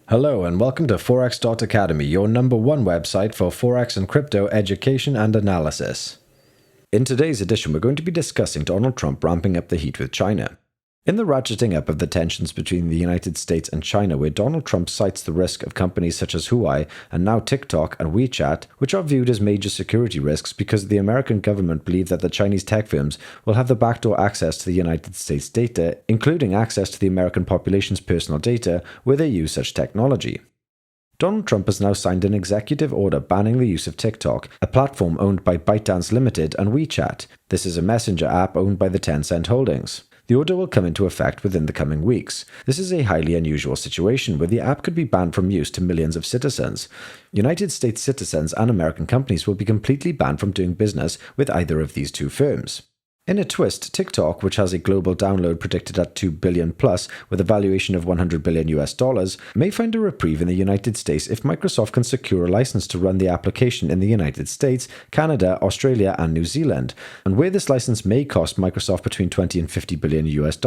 Hello and welcome to Forex Academy, your #1 website for Forex and crypto education and analysis. In today's edition, we're going to be discussing Donald Trump ramping up the heat with China. In the ratcheting up of the tensions between the United States and China, where Donald Trump cites the risk of companies such as Huawei and now TikTok and WeChat, which are viewed as major security risks because the American government believe that the Chinese tech firms will have the backdoor access to the United States data, including access to the American population's personal data where they use such technology. Donald Trump has now signed an executive order banning the use of TikTok, a platform owned by ByteDance Limited, and WeChat. This is a messenger app owned by the Tencent Holdings. The order will come into effect within the coming weeks. This is a highly unusual situation where the app could be banned from use to millions of citizens. United States citizens and American companies will be completely banned from doing business with either of these two firms. In a twist, TikTok, which has a global download predicted at 2 billion plus with a valuation of $100 billion US, may find a reprieve in the United States if Microsoft can secure a license to run the application in the United States, Canada, Australia, and New Zealand, and where this license may cost Microsoft between 20 and 50 billion US.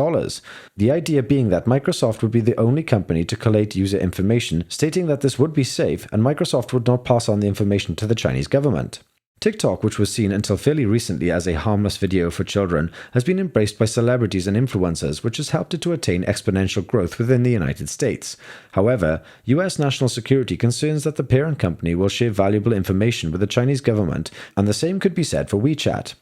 The idea being that Microsoft would be the only company to collate user information, stating that this would be safe and Microsoft would not pass on the information to the Chinese government. TikTok, which was seen until fairly recently as a harmless video for children, has been embraced by celebrities and influencers, which has helped it to attain exponential growth within the United States. However, US national security concerns that the parent company will share valuable information with the Chinese government, and the same could be said for WeChat.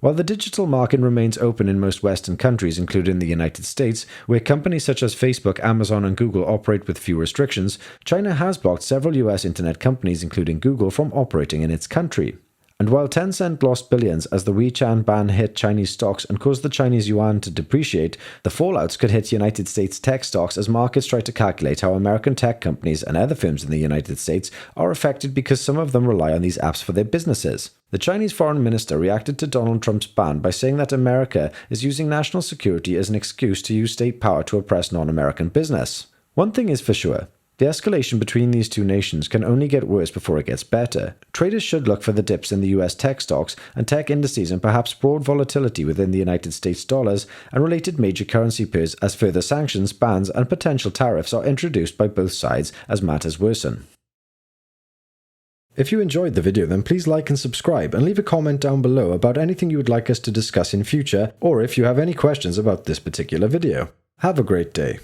While the digital market remains open in most Western countries, including the United States, where companies such as Facebook, Amazon, and Google operate with few restrictions, China has blocked several US internet companies, including Google, from operating in its country. And while Tencent lost billions as the WeChat ban hit Chinese stocks and caused the Chinese yuan to depreciate, the fallouts could hit United States tech stocks as markets try to calculate how American tech companies and other firms in the United States are affected because some of them rely on these apps for their businesses. The Chinese foreign minister reacted to Donald Trump's ban by saying that America is using national security as an excuse to use state power to oppress non-American business. One thing is for sure. The escalation between these two nations can only get worse before it gets better. Traders should look for the dips in the US tech stocks and tech indices and perhaps broad volatility within the United States dollars and related major currency pairs as further sanctions, bans, and potential tariffs are introduced by both sides as matters worsen. If you enjoyed the video, then please like and subscribe and leave a comment down below about anything you would like us to discuss in future, or if you have any questions about this particular video. Have a great day.